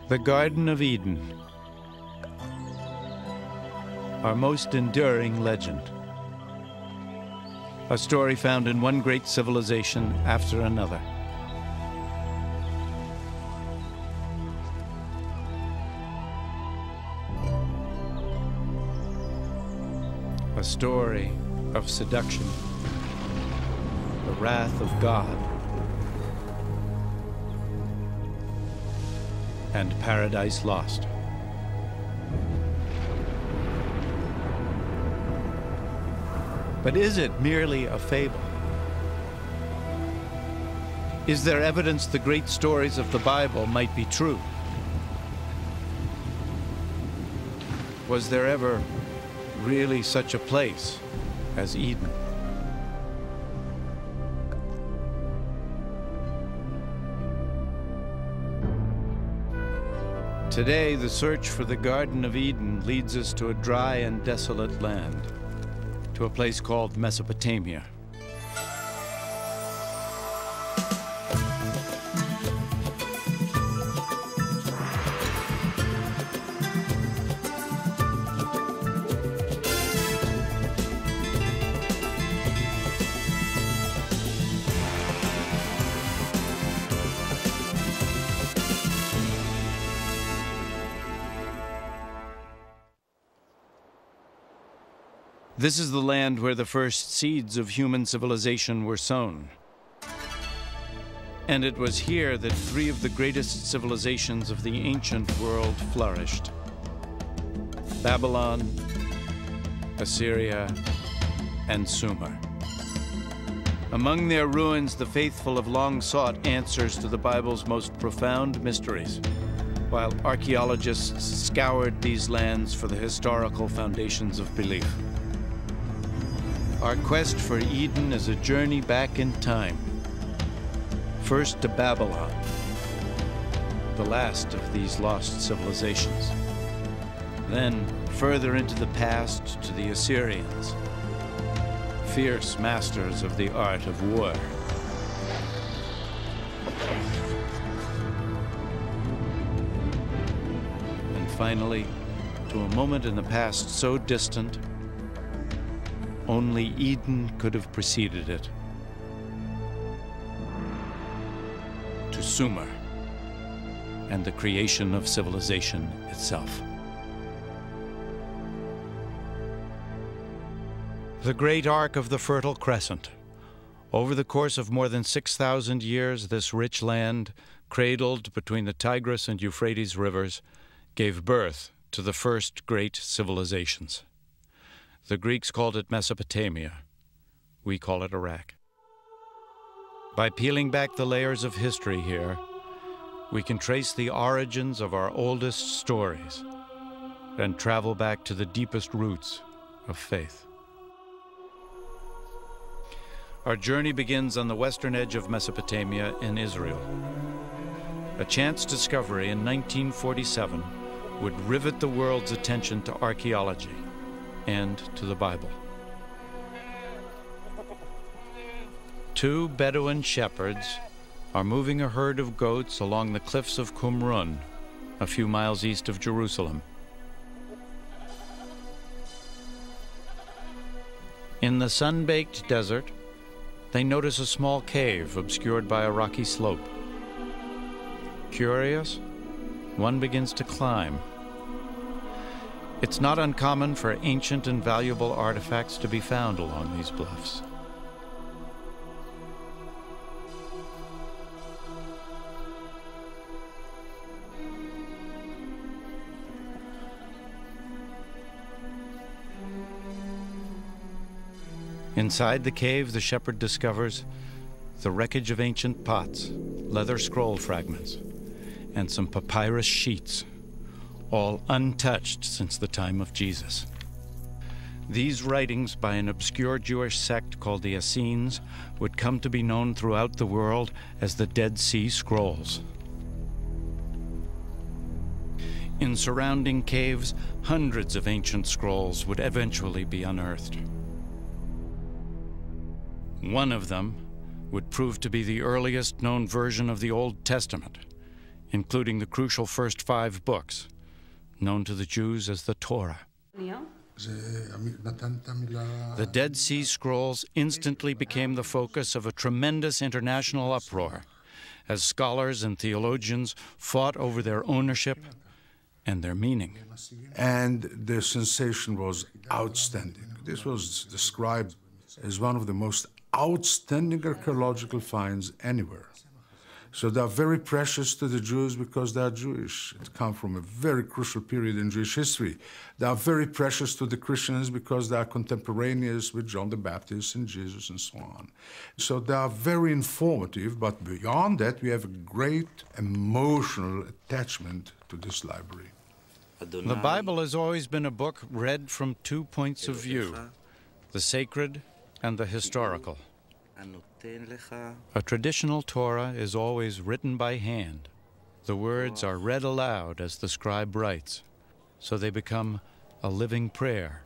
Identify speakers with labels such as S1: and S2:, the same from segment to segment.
S1: The Garden of Eden, our most enduring legend. A story found in one great civilization after another. A story of seduction, the wrath of God, and paradise lost. But is it merely a fable? Is there evidence the great stories of the Bible might be true? Was there ever really such a place as Eden? Today, the search for the Garden of Eden leads us to a dry and desolate land, to a place called Mesopotamia. This is the land where the first seeds of human civilization were sown. And it was here that three of the greatest civilizations of the ancient world flourished: Babylon, Assyria, and Sumer. Among their ruins, the faithful have long sought answers to the Bible's most profound mysteries, while archaeologists scoured these lands for the historical foundations of belief. Our quest for Eden is a journey back in time. First to Babylon, the last of these lost civilizations. Then further into the past to the Assyrians, fierce masters of the art of war. And finally, to a moment in the past so distant, only Eden could have preceded it. To Sumer and the creation of civilization itself. The great arc of the Fertile Crescent. Over the course of more than 6,000 years, this rich land, cradled between the Tigris and Euphrates rivers, gave birth to the first great civilizations. The Greeks called it Mesopotamia. We call it Iraq. By peeling back the layers of history here, we can trace the origins of our oldest stories and travel back to the deepest roots of faith. Our journey begins on the western edge of Mesopotamia in Israel. A chance discovery in 1947 would rivet the world's attention to archaeology and to the Bible. Two Bedouin shepherds are moving a herd of goats along the cliffs of Qumrun, a few miles east of Jerusalem. In the sun-baked desert, they notice a small cave obscured by a rocky slope. Curious, one begins to climb. It's not uncommon for ancient and valuable artifacts to be found along these bluffs. Inside the cave, the shepherd discovers the wreckage of ancient pots, leather scroll fragments, and some papyrus sheets, all untouched since the time of Jesus. These writings by an obscure Jewish sect called the Essenes would come to be known throughout the world as the Dead Sea Scrolls. In surrounding caves, hundreds of ancient scrolls would eventually be unearthed. One of them would prove to be the earliest known version of the Old Testament, including the crucial first 5 books, known to the Jews as the Torah. The Dead Sea Scrolls instantly became the focus of a tremendous international uproar as scholars and theologians fought over their ownership and their meaning.
S2: And the sensation was outstanding. This was described as one of the most outstanding archaeological finds anywhere. So they are very precious to the Jews because they are Jewish. It comes from a very crucial period in Jewish history. They are very precious to the Christians because they are contemporaneous with John the Baptist and Jesus and so on. So they are very informative, but beyond that, we have a great emotional attachment to this library.
S1: The Bible has always been a book read from 2 points of view, the sacred and the historical. A traditional Torah is always written by hand. The words are read aloud as the scribe writes, so they become a living prayer,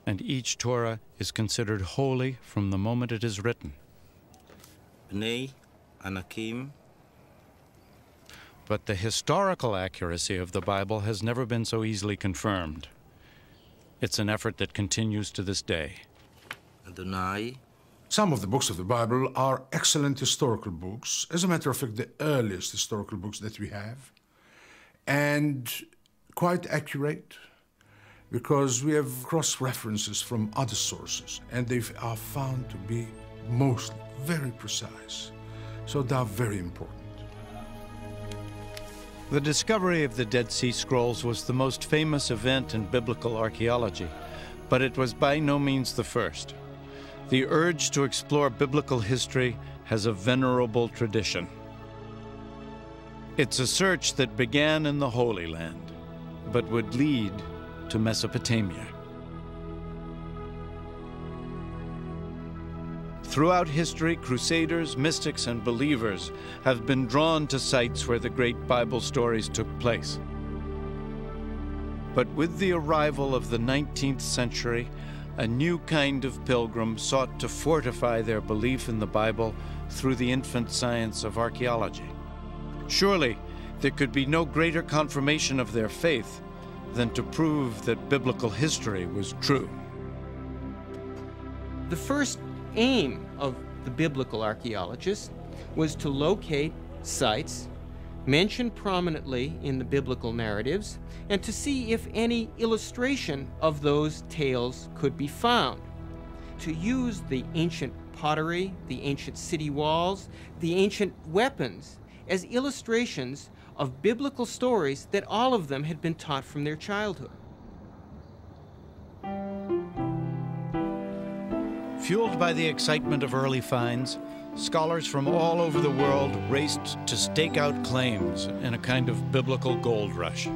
S1: and each Torah is considered holy from the moment it is written. But the historical accuracy of the Bible has never been so easily confirmed. It's an effort that continues to this day.
S2: Some of the books of the Bible are excellent historical books. As a matter of fact, the earliest historical books that we have. And quite accurate, because we have cross-references from other sources, and they are found to be mostly very precise. So they are very important.
S1: The discovery of the Dead Sea Scrolls was the most famous event in biblical archaeology, but it was by no means the first. The urge to explore biblical history has a venerable tradition. It's a search that began in the Holy Land, but would lead to Mesopotamia. Throughout history, crusaders, mystics, and believers have been drawn to sites where the great Bible stories took place. But with the arrival of the 19th century, a new kind of pilgrim sought to fortify their belief in the Bible through the infant science of archaeology. Surely, there could be no greater confirmation of their faith than to prove that biblical history was true.
S3: The first aim of the biblical archaeologists was to locate sites mentioned prominently in the biblical narratives and to see if any illustration of those tales could be found. To use the ancient pottery, the ancient city walls, the ancient weapons as illustrations of biblical stories that all of them had been taught from their childhood.
S1: Fueled by the excitement of early finds, scholars from all over the world raced to stake out claims in a kind of biblical gold rush.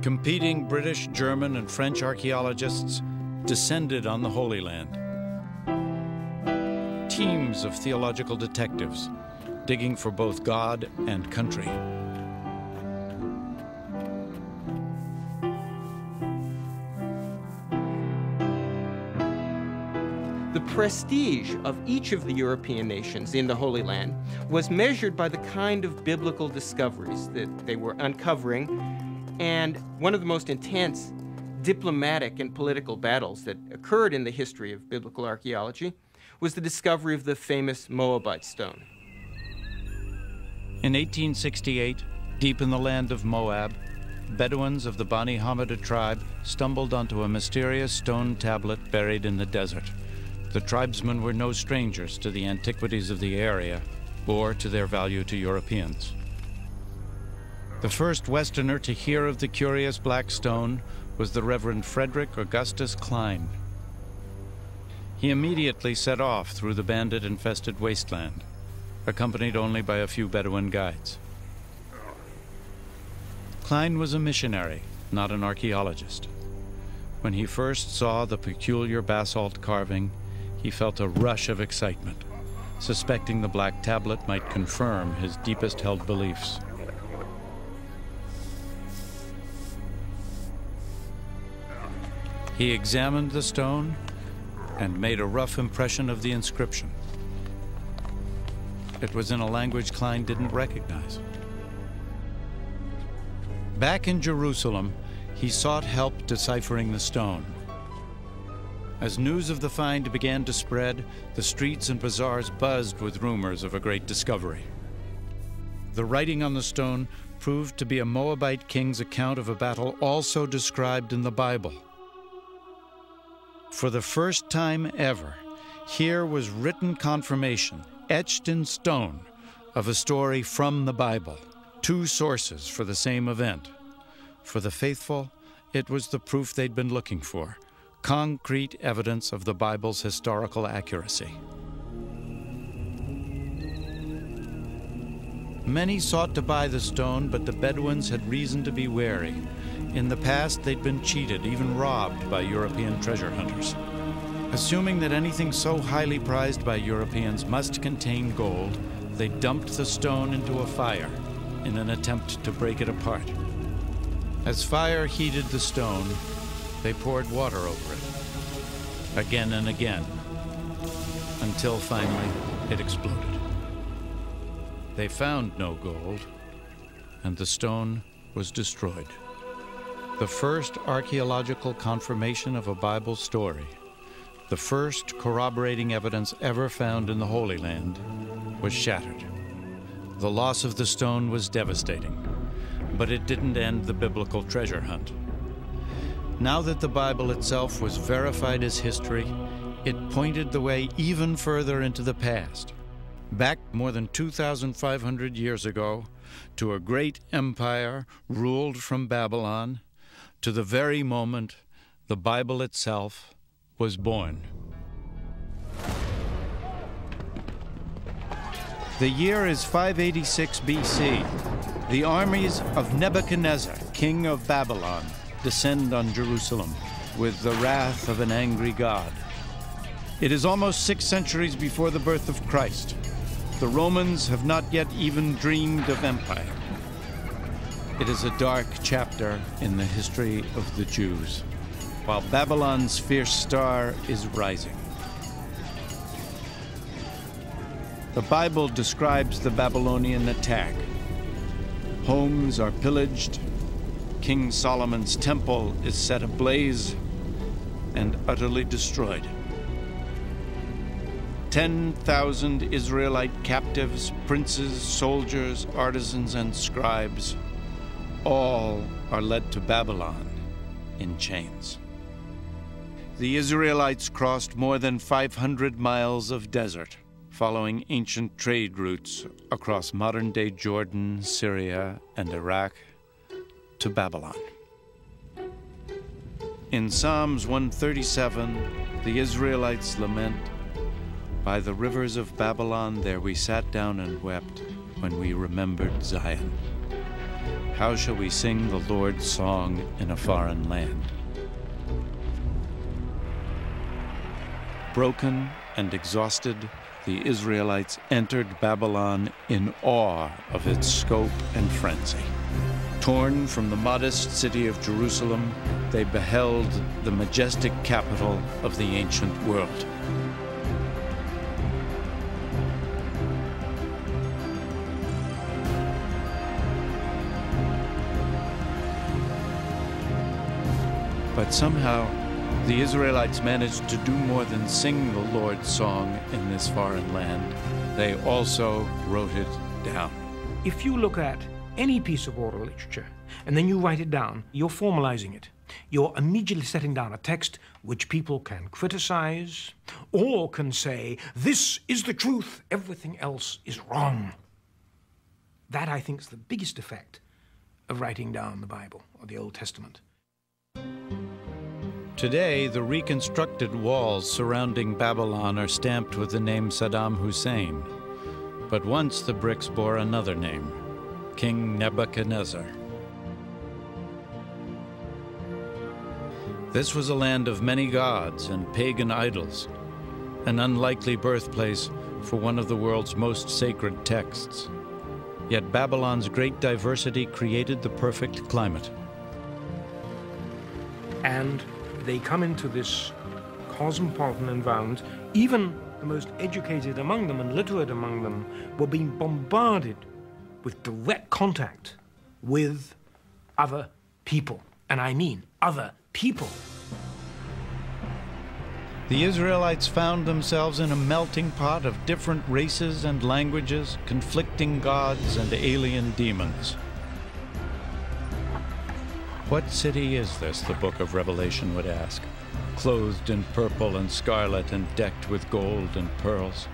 S1: Competing British, German, and French archaeologists descended on the Holy Land. Teams of theological detectives digging for both God and country.
S3: The prestige of each of the European nations in the Holy Land was measured by the kind of biblical discoveries that they were uncovering, and one of the most intense diplomatic and political battles that occurred in the history of biblical archaeology was the discovery of the famous Moabite stone.
S1: In 1868, deep in the land of Moab, Bedouins of the Bani Hammada tribe stumbled onto a mysterious stone tablet buried in the desert. The tribesmen were no strangers to the antiquities of the area or to their value to Europeans. The first Westerner to hear of the curious black stone was the Reverend Frederick Augustus Klein. He immediately set off through the bandit-infested wasteland, accompanied only by a few Bedouin guides. Klein was a missionary, not an archaeologist. When he first saw the peculiar basalt carving, he felt a rush of excitement, suspecting the black tablet might confirm his deepest-held beliefs. He examined the stone and made a rough impression of the inscription. It was in a language Klein didn't recognize. Back in Jerusalem, he sought help deciphering the stone. As news of the find began to spread, the streets and bazaars buzzed with rumors of a great discovery. The writing on the stone proved to be a Moabite king's account of a battle also described in the Bible. For the first time ever, here was written confirmation, etched in stone, of a story from the Bible. Two sources for the same event. For the faithful, it was the proof they'd been looking for, concrete evidence of the Bible's historical accuracy. Many sought to buy the stone, but the Bedouins had reason to be wary. In the past, they'd been cheated, even robbed by European treasure hunters. Assuming that anything so highly prized by Europeans must contain gold, they dumped the stone into a fire in an attempt to break it apart. As fire heated the stone, they poured water over it, again and again, until finally it exploded. They found no gold, and the stone was destroyed. The first archaeological confirmation of a Bible story, the first corroborating evidence ever found in the Holy Land, was shattered. The loss of the stone was devastating, but it didn't end the biblical treasure hunt. Now that the Bible itself was verified as history, it pointed the way even further into the past, back more than 2,500 years ago, to a great empire ruled from Babylon, to the very moment the Bible itself was born. The year is 586 BC. The armies of Nebuchadnezzar, king of Babylon, descend on Jerusalem with the wrath of an angry God. It is almost 6 centuries before the birth of Christ. The Romans have not yet even dreamed of empire. It is a dark chapter in the history of the Jews, while Babylon's fierce star is rising. The Bible describes the Babylonian attack. Homes are pillaged, King Solomon's temple is set ablaze and utterly destroyed. 10,000 Israelite captives, princes, soldiers, artisans, and scribes, all are led to Babylon in chains. The Israelites crossed more than 500 miles of desert, following ancient trade routes across modern-day Jordan, Syria, and Iraq to Babylon. In Psalms 137, the Israelites lament, "By the rivers of Babylon there we sat down and wept when we remembered Zion. How shall we sing the Lord's song in a foreign land?" Broken and exhausted, the Israelites entered Babylon in awe of its scope and frenzy. Torn from the modest city of Jerusalem, they beheld the majestic capital of the ancient world. But somehow, the Israelites managed to do more than sing the Lord's song in this foreign land. They also wrote it down.
S4: If you look at any piece of oral literature and then you write it down, you're formalizing it. You're immediately setting down a text which people can criticize or can say, this is the truth, everything else is wrong. That, I think, is the biggest effect of writing down the Bible or the Old Testament.
S1: Today, the reconstructed walls surrounding Babylon are stamped with the name Saddam Hussein. But once the bricks bore another name, King Nebuchadnezzar. This was a land of many gods and pagan idols, an unlikely birthplace for one of the world's most sacred texts. Yet Babylon's great diversity created the perfect climate.
S4: And they come into this cosmopolitan environment, even the most educated among them and literate among them were being bombarded with direct contact with other people. And I mean other people.
S1: The Israelites found themselves in a melting pot of different races and languages, conflicting gods and alien demons. What city is this, the book of Revelation would ask, clothed in purple and scarlet and decked with gold and pearls?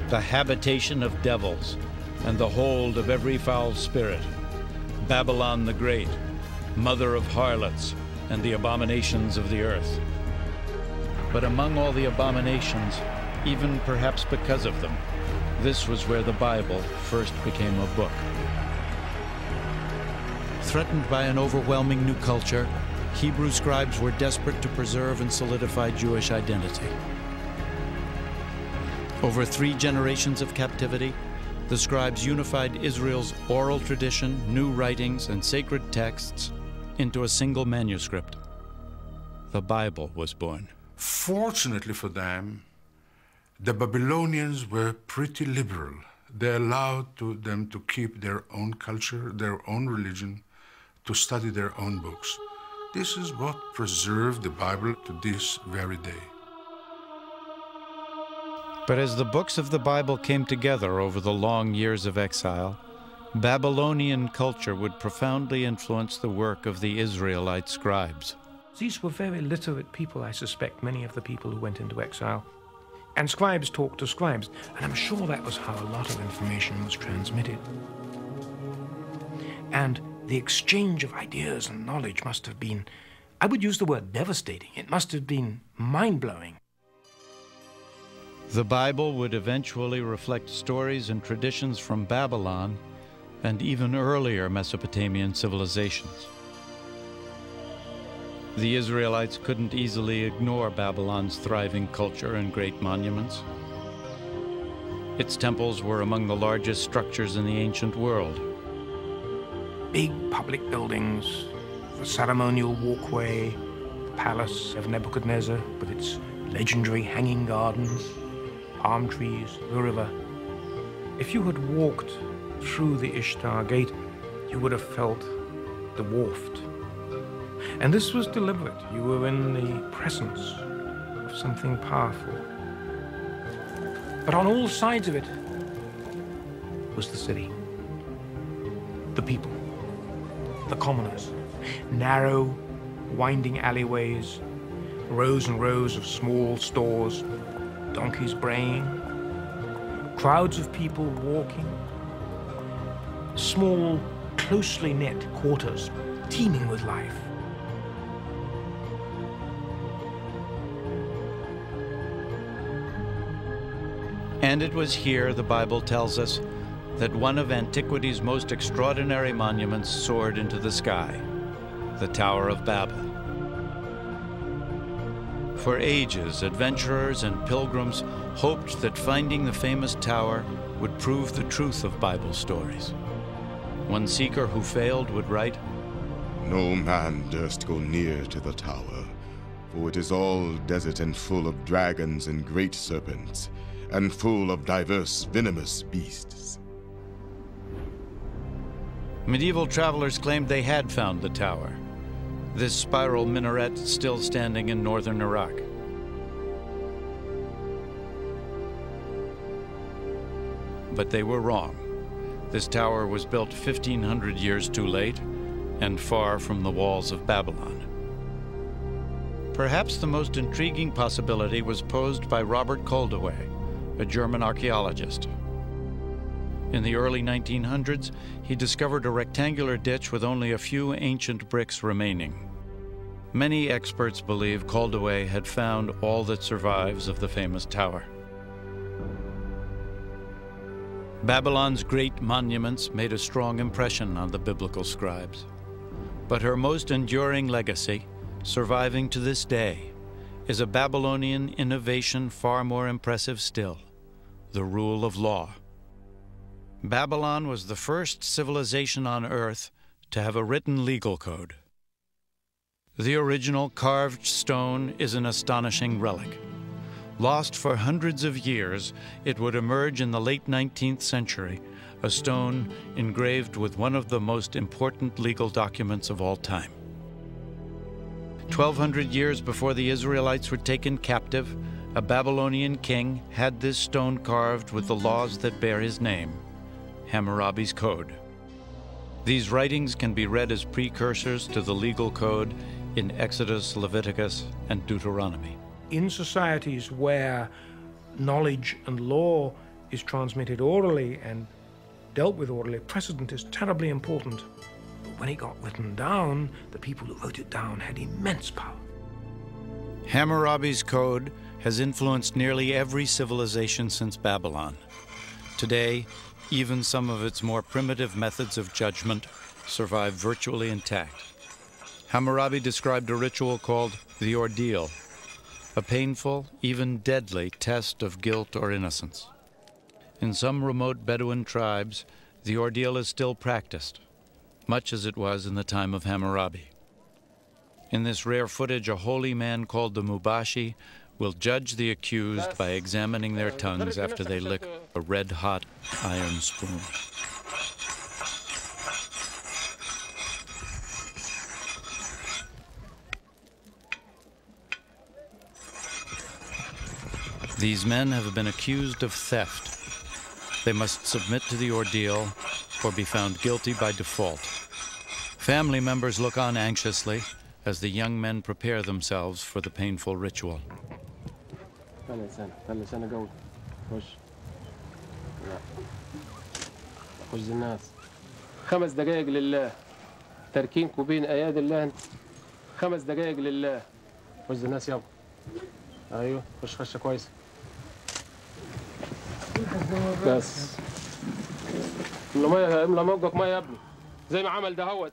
S1: The habitation of devils and the hold of every foul spirit, Babylon the Great, mother of harlots and the abominations of the earth. But among all the abominations, even perhaps because of them, this was where the Bible first became a book. Threatened by an overwhelming new culture, Hebrew scribes were desperate to preserve and solidify Jewish identity. Over 3 generations of captivity, the scribes unified Israel's oral tradition, new writings, and sacred texts into a single manuscript. The Bible was born.
S2: Fortunately for them, the Babylonians were pretty liberal. They allowed them to keep their own culture, their own religion, to study their own books. This is what preserved the Bible to this very day.
S1: But as the books of the Bible came together over the long years of exile, Babylonian culture would profoundly influence the work of the Israelite scribes.
S4: These were very literate people, I suspect, many of the people who went into exile. And scribes talked to scribes, and I'm sure that was how a lot of information was transmitted. And the exchange of ideas and knowledge must have been, I would use the word devastating. It must have been mind-blowing.
S1: The Bible would eventually reflect stories and traditions from Babylon and even earlier Mesopotamian civilizations. The Israelites couldn't easily ignore Babylon's thriving culture and great monuments. Its temples were among the largest structures in the ancient world.
S4: Big public buildings, the ceremonial walkway, the palace of Nebuchadnezzar with its legendary hanging gardens, palm trees, the river. If you had walked through the Ishtar Gate, you would have felt the waft. And this was deliberate. You were in the presence of something powerful. But on all sides of it was the city, the people, the commoners, narrow, winding alleyways, rows and rows of small stores, donkeys braying, crowds of people walking, small, closely knit quarters teeming with life.
S1: And it was here, the Bible tells us, that one of antiquity's most extraordinary monuments soared into the sky, the Tower of Babel. For ages, adventurers and pilgrims hoped that finding the famous tower would prove the truth of Bible stories. One seeker who failed would write,
S5: "No man durst go near to the tower, for it is all desert and full of dragons and great serpents, and full of diverse venomous beasts."
S1: Medieval travelers claimed they had found the tower, this spiral minaret still standing in northern Iraq. But they were wrong. This tower was built 1,500 years too late and far from the walls of Babylon. Perhaps the most intriguing possibility was posed by Robert Koldewey, a German archaeologist. In the early 1900s, he discovered a rectangular ditch with only a few ancient bricks remaining. Many experts believe Koldewey had found all that survives of the famous tower. Babylon's great monuments made a strong impression on the biblical scribes. But her most enduring legacy, surviving to this day, is a Babylonian innovation far more impressive still: the rule of law. Babylon was the first civilization on Earth to have a written legal code. The original carved stone is an astonishing relic. Lost for hundreds of years, it would emerge in the late 19th century, a stone engraved with one of the most important legal documents of all time. 1,200 years before the Israelites were taken captive, a Babylonian king had this stone carved with the laws that bear his name, Hammurabi's Code. These writings can be read as precursors to the legal code in Exodus, Leviticus, and Deuteronomy.
S4: In societies where knowledge and law is transmitted orally and dealt with orally, precedent is terribly important. But when it got written down, the people who wrote it down had immense power.
S1: Hammurabi's Code has influenced nearly every civilization since Babylon. Today, even some of its more primitive methods of judgment survive virtually intact. Hammurabi described a ritual called the ordeal, a painful, even deadly test of guilt or innocence. In some remote Bedouin tribes, the ordeal is still practiced, much as it was in the time of Hammurabi. In this rare footage, a holy man called the Mubashi will judge the accused by examining their tongues after they lick a red-hot iron spoon. These men have been accused of theft. They must submit to the ordeal or be found guilty by default. Family members look on anxiously as the young men prepare themselves for the painful ritual.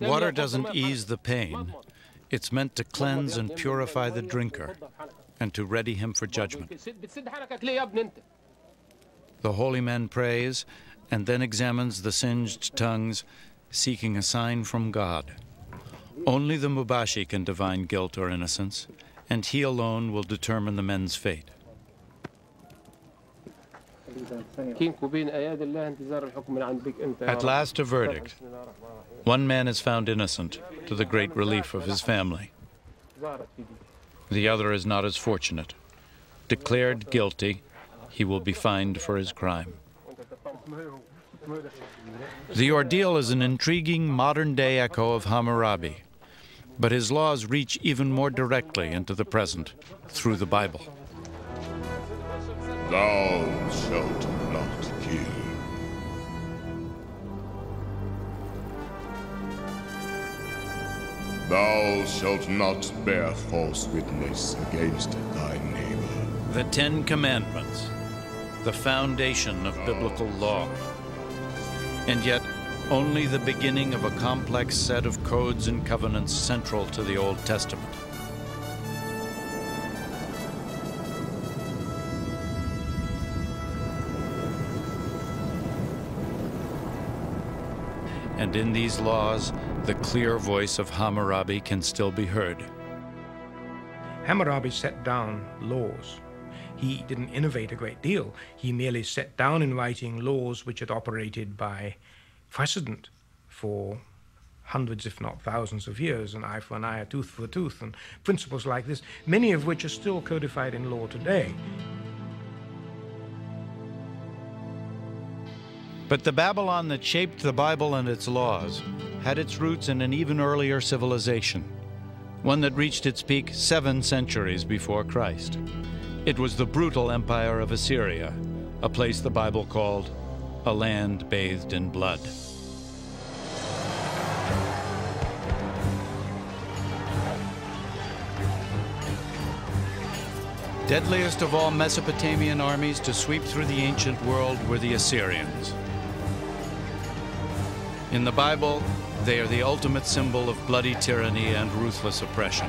S1: Water doesn't ease the pain. It's meant to cleanse and purify the drinker and to ready him for judgment. The holy man prays and then examines the singed tongues, seeking a sign from God. Only the Mubashi can divine guilt or innocence, and he alone will determine the men's fate. At last, a verdict. One man is found innocent, to the great relief of his family. The other is not as fortunate. Declared guilty, he will be fined for his crime. The ordeal is an intriguing modern-day echo of Hammurabi, but his laws reach even more directly into the present through the Bible.
S5: Thou shalt not kill. Thou shalt not bear false witness against thy neighbor.
S1: The Ten Commandments, the foundation of biblical law, and yet only the beginning of a complex set of codes and covenants central to the Old Testament. And in these laws, the clear voice of Hammurabi can still be heard.
S4: Hammurabi set down laws. He didn't innovate a great deal. He merely set down in writing laws which had operated by precedent for hundreds, if not thousands of years, an eye for an eye, a tooth for a tooth, and principles like this, many of which are still codified in law today.
S1: But the Babylon that shaped the Bible and its laws had its roots in an even earlier civilization, one that reached its peak 7 centuries before Christ. It was the brutal empire of Assyria, a place the Bible called a land bathed in blood. Deadliest of all Mesopotamian armies to sweep through the ancient world were the Assyrians. In the Bible, they are the ultimate symbol of bloody tyranny and ruthless oppression.